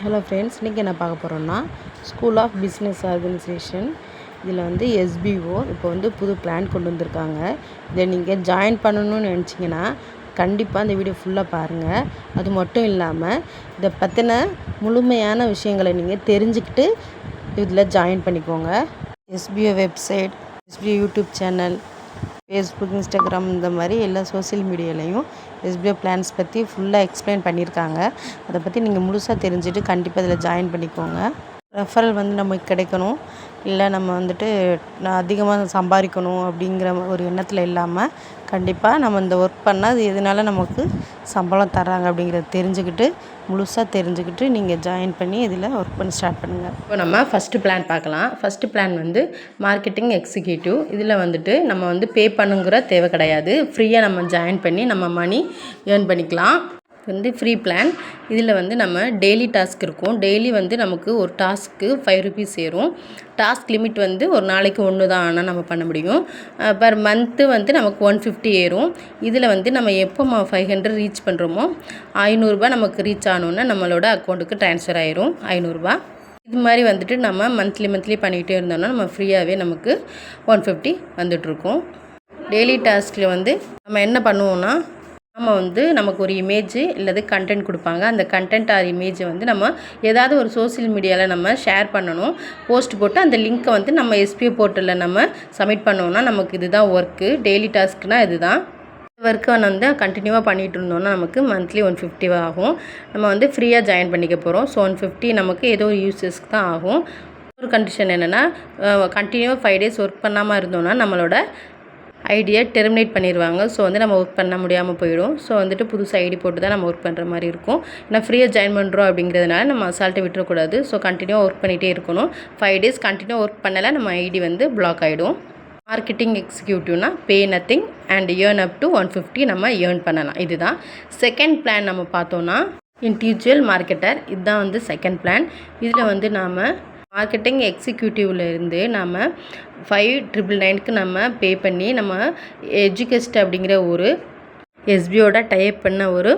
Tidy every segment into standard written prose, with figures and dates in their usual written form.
Hello friends, இன்றைக்கி என்ன பார்க்க போகிறோம்னா ஸ்கூல் ஆஃப் பிஸ்னஸ் ஆர்கனைசேஷன் இதில் வந்து எஸ்பிஓ இப்போ வந்து புது பிளான் கொண்டு வந்திருக்காங்க. இதை நீங்கள் ஜாயின் பண்ணணும்னு நினச்சிங்கன்னா கண்டிப்பாக இந்த வீடியோ ஃபுல்லாக பாருங்கள். அது மட்டும் இல்லாமல் இதை பற்றின முழுமையான விஷயங்களை நீங்கள் தெரிஞ்சுக்கிட்டு இதில் ஜாயின் பண்ணிக்கோங்க. SPO website, SPO YouTube channel, Facebook, Instagram இந்த மாதிரி எல்லா சோசியல் மீடியாலையும் எஸ்பிஓ பிளான்ஸ் பற்றி ஃபுல்லாக எக்ஸ்பிளைன் பண்ணியிருக்காங்க. அதை பற்றி நீங்கள் முழுசாக தெரிஞ்சுட்டு கண்டிப்பாக இதில் ஜாயின் பண்ணிக்கோங்க. ரெஃபரல் வந்து நமக்கு கிடைக்கணும், இல்லை நம்ம வந்துட்டு அதிகமாக சம்பாதிக்கணும் அப்படிங்கிற ஒரு எண்ணத்தில் இல்லாமல் கண்டிப்பாக நம்ம இந்த ஒர்க் பண்ணால் அது எதனால நமக்கு சம்பளம் தர்றாங்க அப்படிங்கிறத தெரிஞ்சுக்கிட்டு முழுசாக தெரிஞ்சுக்கிட்டு நீங்கள் ஜாயின் பண்ணி இதில் ஒர்க் பண்ணி ஸ்டார்ட் பண்ணுங்கள். இப்போ நம்ம ஃபஸ்ட்டு பிளான் பார்க்கலாம். ஃபஸ்ட்டு பிளான் வந்து மார்க்கெட்டிங் எக்ஸிக்யூட்டிவ். இதில் வந்துட்டு நம்ம வந்து பே பண்ணுங்கிற தேவை கிடையாது. ஃப்ரீயாக நம்ம ஜாயின் பண்ணி நம்ம மணி ஏர்ன் பண்ணிக்கலாம். வந்து ஃப்ரீ பிளான். இதில் வந்து நம்ம டெய்லி டாஸ்க் இருக்கும். டெய்லி வந்து நமக்கு ஒரு டாஸ்க்கு 5 rupees ஏறும். டாஸ்க் லிமிட் வந்து ஒரு நாளைக்கு 1 தான் ஆனால் நம்ம பண்ண முடியும். பர் மந்த்து வந்து நமக்கு 150 ஏறும். இதில் வந்து நம்ம எப்போ 500 ரீச் பண்ணுறோமோ 500 ரூபாய் நமக்கு ரீச் ஆனோன்னா நம்மளோட அக்கௌண்ட்டுக்கு ட்ரான்ஸ்ஃபர் ஆயிரும் 500 ரூபாய். இது மாதிரி வந்துட்டு நம்ம மந்த்லி பண்ணிகிட்டே இருந்தோம்னா நம்ம ஃப்ரீயாகவே நமக்கு 150 வந்துட்டுருக்கோம். டெய்லி டாஸ்கில் வந்து நம்ம என்ன பண்ணுவோம்னா நம்ம வந்து நமக்கு ஒரு இமேஜ் இல்லது கண்டென்ட் கொடுப்பாங்க. அந்த கண்டென்ட் ஆர் இமேஜை வந்து நம்ம ஏதாவது ஒரு சோசியல் மீடியாவில் நம்ம ஷேர் பண்ணணும். போஸ்ட் போட்டு அந்த லிங்க்கை வந்து நம்ம எஸ்பிஓ போர்ட்டலில் நம்ம சப்மிட் பண்ணோம்னா நமக்கு இதுதான் ஒர்க்கு. டெய்லி டாஸ்க்னால் இதுதான் ஒர்க்கை வந்து கண்டினியூவாக பண்ணிகிட்டு இருந்தோம்னா நமக்கு மந்த்லி 150 ஆகும். நம்ம வந்து ஃப்ரீயாக ஜாயின் பண்ணிக்க போகிறோம். ஸோ 150 நமக்கு ஏதோ ஒரு யூஸஸ்க்கு தான் ஆகும். ஒரு கண்டிஷன் என்னென்னா கண்டினியூவாக 5 days ஒர்க் பண்ணாமல் இருந்தோம்னா நம்மளோட ஐடியை டெர்மினேட் பண்ணிடுவாங்க. ஸோ வந்து நம்ம ஒர்க் பண்ண முடியாமல் போயிடும். ஸோ வந்துட்டு புதுசு ஐடி போட்டு தான் நம்ம ஒர்க் பண்ணுற மாதிரி இருக்கும். ஏன்னா ஃப்ரீயாக ஜாயின் பண்ணுறோம் அப்படிங்கிறதுனால நம்ம அசால்ட்டை விட்டுறக்கூடாது. ஸோ கண்டினியூவாக ஒர்க் பண்ணிகிட்டே இருக்கணும். 5 days கண்டினியூ ஒர்க் பண்ணலை நம்ம ஐடி வந்து பிளாக் ஆகிடும். மார்க்கெட்டிங் எக்ஸிக்யூட்டிவ்னா pay nothing and earn up to 150 நம்ம ஏர்ன் பண்ணலாம். இதுதான் செகண்ட் பிளான். நம்ம பார்த்தோன்னா இண்டிவிஜுவல் மார்க்கெட்டர். இதுதான் வந்து செகண்ட் பிளான். இதில் வந்து நாம் மார்க்கெட்டிங் எக்ஸிக்யூட்டிவில் இருந்து நம்ம 5,999க்கு நம்ம பே பண்ணி நம்ம எஜுகெஸ்ட் அப்படிங்கிற ஒரு எஸ்பிஓட டைப் பண்ண ஒரு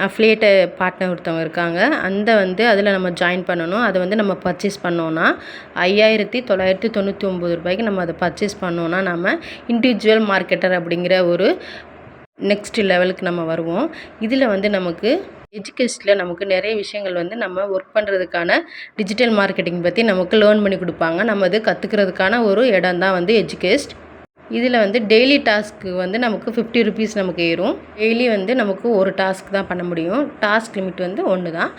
அஃபிலியேட் பார்ட்னர் ஒருத்தவங்க இருக்காங்க. அந்த வந்து அதில் நம்ம ஜாயின் பண்ணணும். அதை வந்து நம்ம பர்ச்சேஸ் பண்ணோன்னா 5,999 ரூபாய்க்கு நம்ம அதை பர்ச்சேஸ் பண்ணோன்னா நம்ம இண்டிவிஜுவல் மார்க்கெட்டர் அப்படிங்கிற ஒரு நெக்ஸ்ட் லெவலுக்கு நம்ம வருவோம். இதில் வந்து நமக்கு எஜுகேஷனில் நமக்கு நிறைய விஷயங்கள் வந்து நம்ம ஒர்க் பண்ணுறதுக்கான டிஜிட்டல் மார்க்கெட்டிங் பற்றி நமக்கு லேர்ன் பண்ணி கொடுப்பாங்க. நம்ம அது கற்றுக்கிறதுக்கான ஒரு இடம் தான் வந்து எஜுகேஸ்ட். இதில் வந்து டெய்லி டாஸ்க்கு வந்து நமக்கு 50 rupees நமக்கு ஏறும். டெய்லி வந்து நமக்கு ஒரு டாஸ்க் தான் பண்ண முடியும். டாஸ்க் லிமிட் வந்து 1 தான்.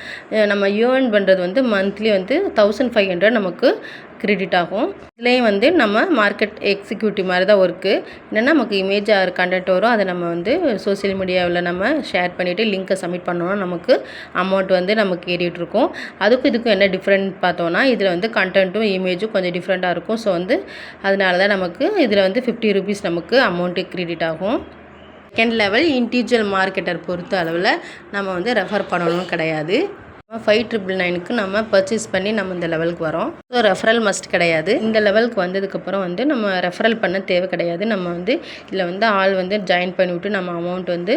நம்ம ஏர்ன் பண்ணுறது வந்து மந்த்லி வந்து 1500 நமக்கு கிரெடிட் ஆகும். இதுலேயும் வந்து நம்ம மார்க்கெட் எக்ஸிக்யூட்டிவ் மாதிரி தான் ஒர்க்கு. என்னென்னா நமக்கு இமேஜ் ஆர் கண்டென்ட் வரும். அதை நம்ம வந்து சோசியல் மீடியாவில் நம்ம ஷேர் பண்ணிவிட்டு லிங்க்கை சப்மிட் பண்ணோன்னா நமக்கு அமௌண்ட் வந்து நமக்கு ஏறிட்டு இருக்கும். அதுக்கும் இதுக்கும் என்ன டிஃப்ரெண்ட் பார்த்தோன்னா இதில் வந்து கண்டென்ட்டும் இமேஜும் கொஞ்சம் டிஃப்ரெண்ட்டாக இருக்கும். ஸோ வந்து அதனால தான் நமக்கு இதில் வந்து 50 rupees நமக்கு அமௌண்ட்டு கிரெடிட் ஆகும். செகண்ட் லெவல் இண்டிவிஜுவல் மார்க்கெட்டர் பொறுத்த அளவில் நம்ம வந்து ரெஃபர் பண்ணணும் கிடையாது. 5,999க்கு நம்ம பர்ச்சேஸ் பண்ணி நம்ம இந்த லெவலுக்கு வரோம். ஸோ ரெஃபரல் மஸ்ட் கிடையாது. இந்த லெவலுக்கு வந்ததுக்கப்புறம் வந்து நம்ம ரெஃபரல் பண்ண தேவை கிடையாது. நம்ம வந்து இதில் வந்து ஆள் வந்து ஜாயின் பண்ணிவிட்டு நம்ம அமௌண்ட் வந்து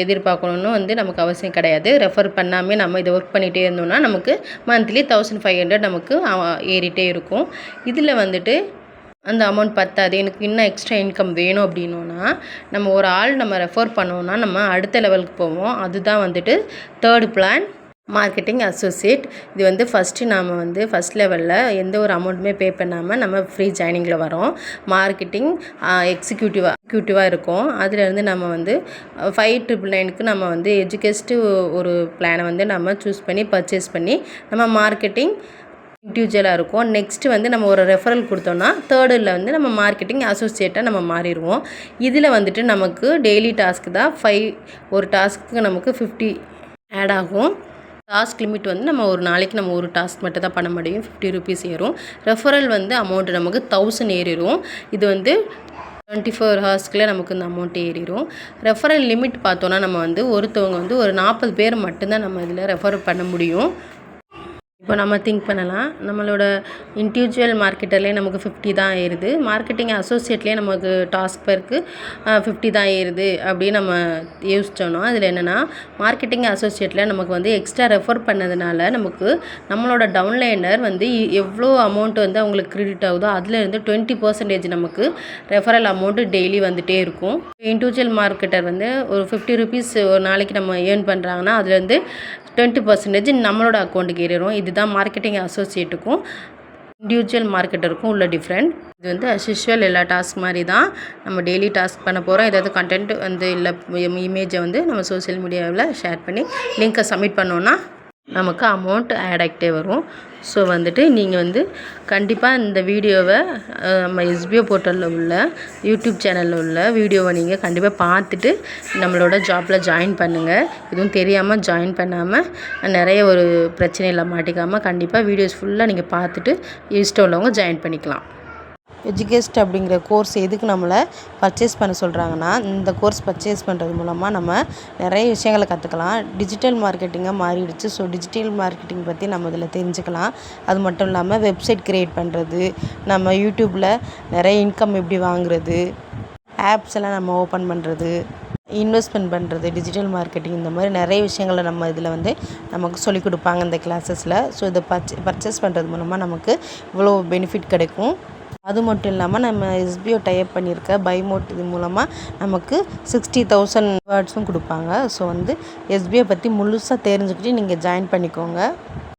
எதிர்பார்க்கணுன்னு வந்து நமக்கு அவசியம் கிடையாது. ரெஃபர் பண்ணாமல் நம்ம இதை ஒர்க் பண்ணிகிட்டே இருந்தோம்னா நமக்கு மந்த்லி 1,500 நமக்கு ஏறிட்டே இருக்கும். இதில் வந்துட்டு அந்த அமௌண்ட் பத்தாது, எனக்கு இன்னும் எக்ஸ்ட்ரா இன்கம் வேணும் அப்படின்னோன்னா நம்ம ஒரு ஆள் நம்ம ரெஃபர் பண்ணோன்னா நம்ம அடுத்த லெவலுக்கு போவோம். அதுதான் வந்துட்டு தேர்ட் பிளான் மார்க்கெட்டிங் அசோசியேட். இது வந்து ஃபஸ்ட்டு நாம் வந்து ஃபஸ்ட் லெவலில் எந்த ஒரு அமௌண்ட்டுமே பே பண்ணாமல் நம்ம ஃப்ரீ ஜாயினிங்கில் வரோம். மார்க்கெட்டிங் எக்ஸிக்யூட்டிவாக இருக்கும். அதிலேருந்து நம்ம வந்து 5,999க்கு நம்ம வந்து எஜுகேஸ்ட்டு ஒரு பிளானை வந்து நம்ம சூஸ் பண்ணி பர்ச்சேஸ் பண்ணி நம்ம மார்க்கெட்டிங் இண்டிவிஜுவலாக இருக்கும். நெக்ஸ்ட்டு வந்து நம்ம ஒரு ரெஃபரல் கொடுத்தோன்னா தேர்டில் வந்து நம்ம மார்க்கெட்டிங் அசோசியேட்டாக நம்ம மாறிடுவோம். இதில் வந்துட்டு நமக்கு டெய்லி டாஸ்க்கு தான் ஒரு டாஸ்க்கு நமக்கு 50 ஆட் ஆகும். டாஸ்க் லிமிட் வந்து நம்ம ஒரு நாளைக்கு நம்ம ஒரு டாஸ்க் மட்டும் தான் பண்ண முடியும். 50 rupees ஏறும். ரெஃபரல் வந்து அமௌண்ட்டு நமக்கு 1000 ஏறிடும். இது வந்து 24 ஹவர்ஸ்க்குள்ளே நமக்கு இந்த அமௌண்ட் ஏறிடும். ரெஃபரல் லிமிட் பார்த்தோன்னா நம்ம வந்து ஒருத்தவங்க வந்து ஒரு 40 பேர் மட்டும்தான் நம்ம இதில் ரெஃபர் பண்ண முடியும். இப்போ நம்ம திங்க் பண்ணலாம், நம்மளோட இண்டிவிஜுவல் மார்க்கெட்டர்லேயே நமக்கு 50 தான் ஏறுது, மார்க்கெட்டிங் அசோசியேட்லேயே நமக்கு டாஸ்க் பேருக்கு 50 தான் ஏறுது அப்படின்னு நம்ம யோசித்தோன்னா, அதில் என்னென்னா மார்க்கெட்டிங் அசோசியேட்டில் நமக்கு வந்து எக்ஸ்ட்ரா ரெஃபர் பண்ணதுனால நமக்கு நம்மளோட டவுன்லைனர் வந்து எவ்வளோ அமௌண்ட் வந்து அவங்களுக்கு கிரெடிட் ஆகுதோ அதுலேருந்து 20% நமக்கு ரெஃபரல் அமௌண்ட்டு டெய்லி வந்துகிட்டே இருக்கும். இண்டிவிஜுவல் மார்க்கெட்டர் வந்து ஒரு 50 ருபீஸ் ஒரு நாளைக்கு நம்ம ஏர்ன் பண்ணுறாங்கன்னா அதுலேருந்து 20% நம்மளோட அக்கௌண்ட்டுக்கு ஏறிடும். இதுதான் மார்க்கெட்டிங் அசோசியேட்டுக்கும் இண்டிவிஜுவல் மார்க்கெட்டருக்கும் உள்ள டிஃப்ரெண்ட். இது வந்து அஸ் யூஷுவல் எல்லா டாஸ்க் மாதிரி தான் நம்ம டெய்லி டாஸ்க் பண்ண போகிறோம். ஏதாவது கண்டென்ட் வந்து இல்லை இமேஜை வந்து நம்ம சோஷியல் மீடியாவில் ஷேர் பண்ணி லிங்க்கை சப்மிட் பண்ணோன்னா நமக்கு அமௌண்ட் ஆட் ஆகிட்டே வரும். ஸோ வந்துட்டு நீங்கள் வந்து கண்டிப்பாக இந்த வீடியோவை நம்ம எஸ்பிஓ போர்ட்டலில் உள்ள யூடியூப் சேனலில் உள்ள வீடியோவை நீங்கள் கண்டிப்பாக பார்த்துட்டு நம்மளோட ஜாப்பில் ஜாயின் பண்ணுங்கள். எதுவும் தெரியாமல் ஜாயின் பண்ணாமல் நிறைய ஒரு பிரச்சனையில் மாட்டிக்காமல் கண்டிப்பாக வீடியோஸ் ஃபுல்லாக நீங்கள் பார்த்துட்டு இஷ்டம் உள்ளவங்க ஜாயின் பண்ணிக்கலாம். எஜுகேஸ்ட் அப்படிங்கிற கோர்ஸ் எதுக்கு நம்மளை பர்ச்சேஸ் பண்ண சொல்கிறாங்கன்னா, இந்த கோர்ஸ் பர்ச்சேஸ் பண்ணுறது மூலமாக நம்ம நிறைய விஷயங்களை கற்றுக்கலாம். டிஜிட்டல் மார்க்கெட்டிங்காக மாறிடுச்சு. ஸோ டிஜிட்டல் மார்க்கெட்டிங் பற்றி நம்ம இதில் தெரிஞ்சுக்கலாம். அது மட்டும் இல்லாமல் வெப்சைட் க்ரியேட் பண்ணுறது, நம்ம யூடியூப்பில் நிறைய இன்கம் எப்படி வாங்குறது, ஆப்ஸ் எல்லாம் நம்ம ஓப்பன் பண்ணுறது, இன்வெஸ்ட்மெண்ட் பண்ணுறது, டிஜிட்டல் மார்க்கெட்டிங், இந்த மாதிரி நிறைய விஷயங்களை நம்ம இதில் வந்து நமக்கு சொல்லிக் கொடுப்பாங்க இந்த கிளாஸஸில். ஸோ இதை பர்ச்சேஸ் பண்ணுறது மூலமாக நமக்கு இவ்வளோ பெனிஃபிட் கிடைக்கும். அது மட்டும் இல்லாமல் நம்ம எஸ்பிஓ டைப் பண்ணியிருக்க பைமோட் இது மூலமாக நமக்கு 60,000 வேர்ட்ஸும் கொடுப்பாங்க. ஸோ வந்து எஸ்பிஓ பற்றி முழுசாக தெரிஞ்சுக்கிட்டு நீங்கள் ஜாயின் பண்ணிக்கோங்க.